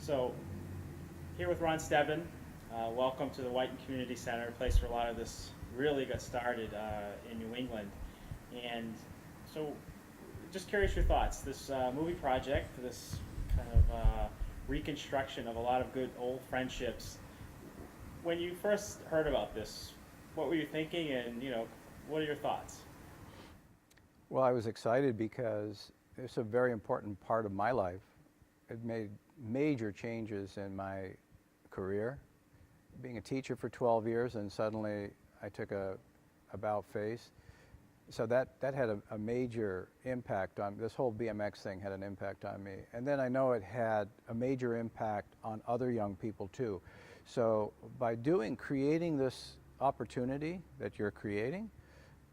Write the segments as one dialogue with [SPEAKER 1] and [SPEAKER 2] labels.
[SPEAKER 1] So, here with Ron Stebenne. Welcome to the Whiten Community Center, a place where a lot of this really got started in New England. And so, just curious your thoughts. This movie project, this kind of reconstruction of a lot of good old friendships. When you first heard about this, what were you thinking, and what are your thoughts?
[SPEAKER 2] Well, I was excited because it's a very important part of my life. It made major changes in my career. Being a teacher for 12 years, and suddenly I took a about face. So that had a major impact on, this whole BMX thing had an impact on me. And then I know it had a major impact on other young people too. So by creating this opportunity that you're creating,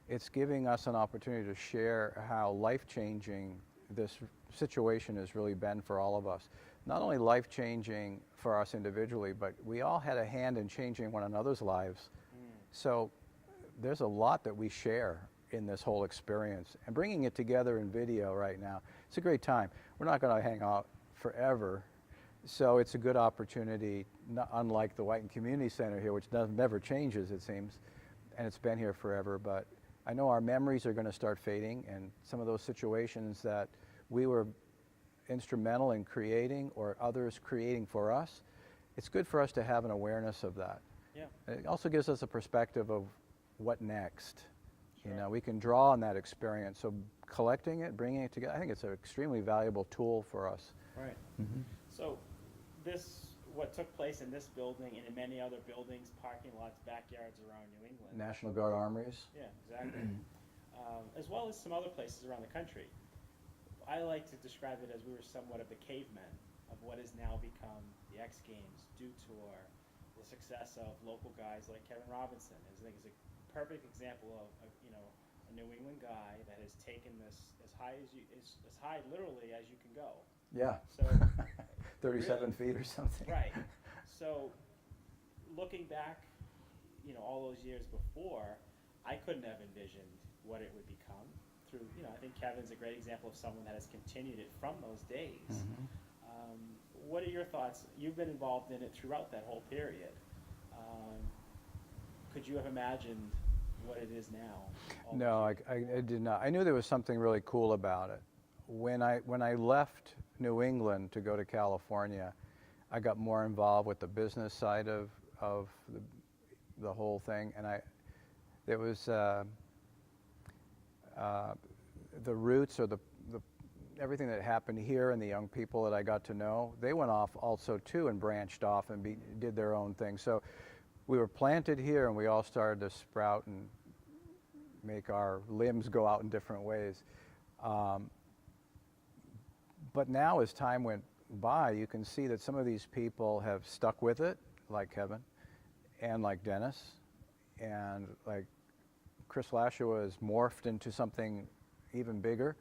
[SPEAKER 2] it's giving us an opportunity to share how life-changing this situation has really been for all of us. Not only life-changing for us individually, but we all had a hand in changing one another's lives. So there's a lot that we share in this whole experience. And bringing it together in video right now, it's a great time. We're not going to hang out forever. So it's a good opportunity, unlike the Whiten Community Center here, which never changes, it seems, and it's been here forever. But I know our memories are going to start fading, and some of those situations that we were instrumental in creating or others creating for us, it's good for us to have an awareness of that.
[SPEAKER 1] Yeah.
[SPEAKER 2] It also gives us a perspective of what next.
[SPEAKER 1] Sure.
[SPEAKER 2] You know, we can draw on that experience. So collecting it, bringing it together, I think it's an extremely valuable tool for us.
[SPEAKER 1] Right. So what took place in this building and in many other buildings, parking lots, backyards around New England.
[SPEAKER 2] National Guard armories.
[SPEAKER 1] Yeah, exactly. As well as some other places around the country. I like to describe it as we were somewhat of the cavemen of what has now become the X Games due to the success of local guys like Kevin Robinson. I think is a perfect example of a New England guy that has taken this as high literally as you can go.
[SPEAKER 2] Yeah.
[SPEAKER 1] So
[SPEAKER 2] 37 feet or something.
[SPEAKER 1] Right. So looking back, all those years before, I couldn't have envisioned what it would become. Through, I think Kevin's a great example of someone that has continued it from those days. What are your thoughts? You've been involved in it throughout that whole period. Could you have imagined what it is now?
[SPEAKER 2] No, I did not. I knew there was something really cool about it. When I left New England to go to California, I got more involved with the business side of the whole thing, and there was the roots or the everything that happened here and the young people that I got to know, they went off also too and branched off and did their own thing. So we were planted here and we all started to sprout and make our limbs go out in different ways. But now as time went by, you can see that some of these people have stuck with it, like Kevin and like Dennis, and like Chris Lashua has morphed into something even bigger.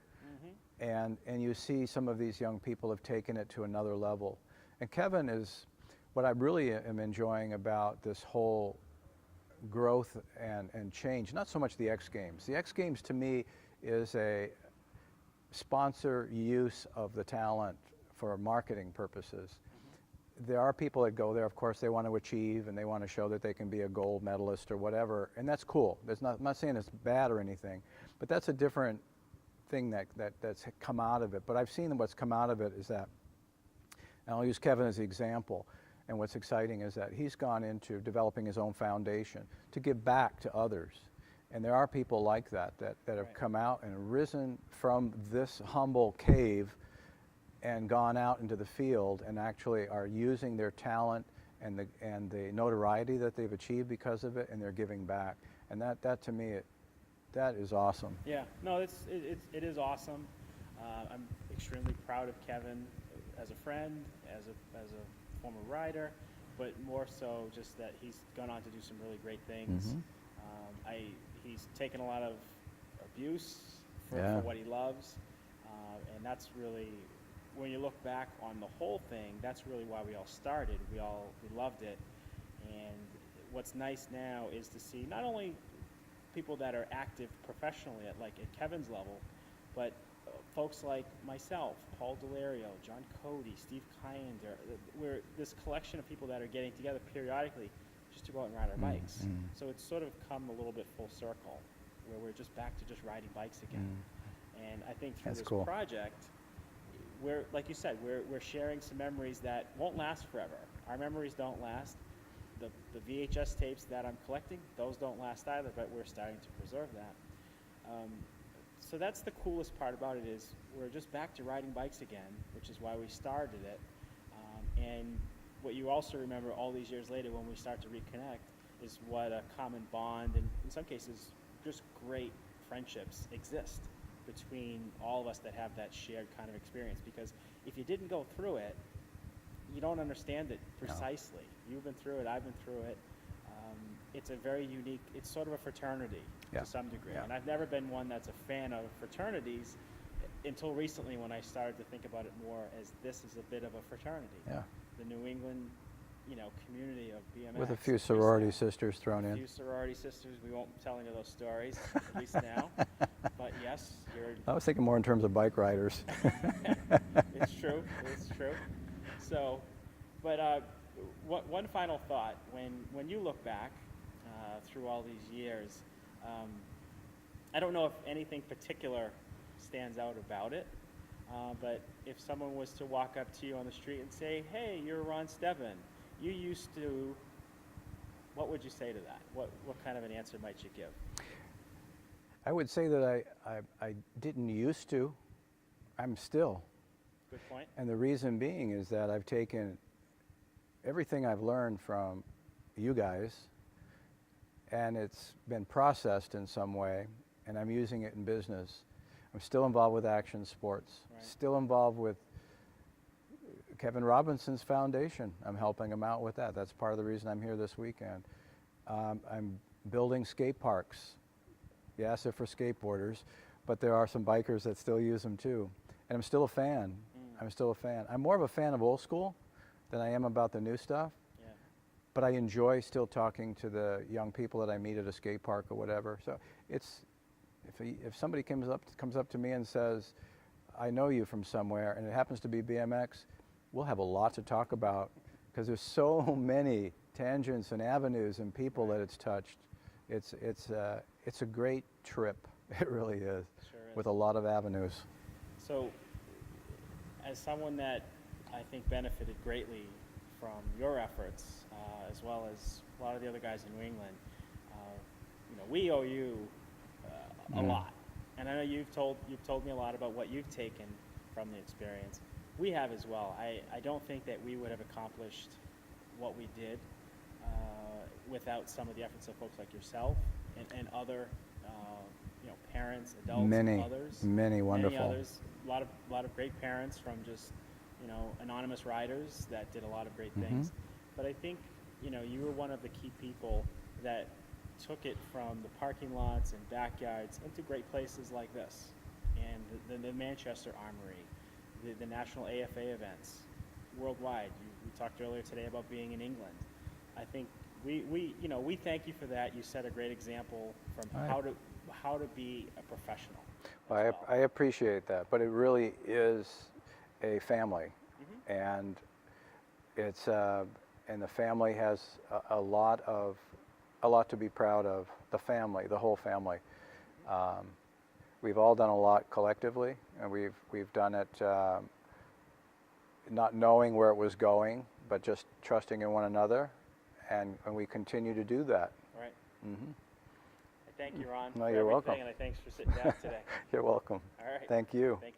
[SPEAKER 2] And you see some of these young people have taken it to another level. And Kevin is, what I really am enjoying about this whole growth and change, not so much the X Games. The X Games to me is a sponsor use of the talent for marketing purposes. There are people that go there, of course, they want to achieve and they want to show that they can be a gold medalist or whatever, and that's cool. I'm not saying it's bad or anything, but that's a different thing that's come out of it. But I've seen what's come out of it is that, and I'll use Kevin as the example, and what's exciting is that he's gone into developing his own foundation to give back to others. And there are people like that have come out and risen from this humble cave and gone out into the field and actually are using their talent and the notoriety that they've achieved because of it, and they're giving back. And that to me, that is awesome.
[SPEAKER 1] Yeah, no, it is awesome. I'm extremely proud of Kevin as a friend, as a former rider, but more so just that he's gone on to do some really great things. He's taken a lot of abuse for what he loves, and that's really, when you look back on the whole thing, that's really why we all started. We loved it, and what's nice now is to see not only people that are active professionally at Kevin's level, but folks like myself, Paul Delario, John Cody, Steve Kinder, we're this collection of people that are getting together periodically just to go out and ride our bikes. So it's sort of come a little bit full circle, where we're just back to just riding bikes again. And I think through
[SPEAKER 2] That's
[SPEAKER 1] this
[SPEAKER 2] cool.
[SPEAKER 1] project, we're, like you said, we're sharing some memories that won't last forever. Our memories don't last. The VHS tapes that I'm collecting, those don't last either, but we're starting to preserve that. So that's the coolest part about it, is we're just back to riding bikes again, which is why we started it. And what you also remember all these years later when we start to reconnect is what a common bond, and in some cases just great friendships exist between all of us that have that shared kind of experience. Because if you didn't go through it, you don't understand it precisely. No. You've been through it, I've been through it. It's a very unique, it's sort of a fraternity to some degree. And I've never been one that's a fan of fraternities until recently, when I started to think about it more as this is a bit of a fraternity. The New England, community of BMX.
[SPEAKER 2] With a few sorority sisters thrown in.
[SPEAKER 1] A few sorority sisters. We won't tell any of those stories, at least now. But yes,
[SPEAKER 2] I was thinking more in terms of bike riders.
[SPEAKER 1] It's true. It's true. So, but one final thought. When you look back through all these years, I don't know if anything particular stands out about it, but if someone was to walk up to you on the street and say, "Hey, you're Ron Stebenne, you used to," what would you say to that? What kind of an answer might you give?
[SPEAKER 2] I would say that I didn't used to. I'm still.
[SPEAKER 1] Good point.
[SPEAKER 2] And the reason being is that I've taken everything I've learned from you guys, and it's been processed in some way, and I'm using it in business. I'm still involved with action sports, still involved with Kevin Robinson's foundation. I'm helping him out with that. That's part of the reason I'm here this weekend. I'm building skate parks. Yes, they're for skateboarders, but there are some bikers that still use them too. And I'm still a fan. I'm still a fan. I'm more of a fan of old school than I am about the new stuff. But I enjoy still talking to the young people that I meet at a skate park or whatever. So it's, if somebody comes up to me and says, "I know you from somewhere," and it happens to be BMX, we'll have a lot to talk about, because there's so many tangents and avenues and people that it's touched. It's a great trip. It really is,
[SPEAKER 1] Sure is.
[SPEAKER 2] with a lot of avenues.
[SPEAKER 1] So, as someone that I think benefited greatly from your efforts, as well as a lot of the other guys in New England, we owe you a lot. And I know you've told me a lot about what you've taken from the experience. We have as well. I don't think that we would have accomplished what we did without some of the efforts of folks like yourself and other parents, adults, and others.
[SPEAKER 2] Many wonderful.
[SPEAKER 1] Many others. A lot of great parents from just anonymous riders that did a lot of great things. But I think you were one of the key people that took it from the parking lots and backyards into great places like this, and the Manchester Armory, the national AFA events worldwide. We talked earlier today about being in England. I think we thank you for that. You set a great example from how to be a professional.
[SPEAKER 2] Well, I appreciate that, but it really is a family, and it's and the family has a lot to be proud of. The family, the whole family. We've all done a lot collectively, and we've done it not knowing where it was going, but just trusting in one another, and we continue to do that.
[SPEAKER 1] Right. Thank you, Ron.
[SPEAKER 2] No,
[SPEAKER 1] for
[SPEAKER 2] you're welcome.
[SPEAKER 1] And thanks for sitting down today.
[SPEAKER 2] You're welcome.
[SPEAKER 1] All right.
[SPEAKER 2] Thank you.
[SPEAKER 1] Thank you.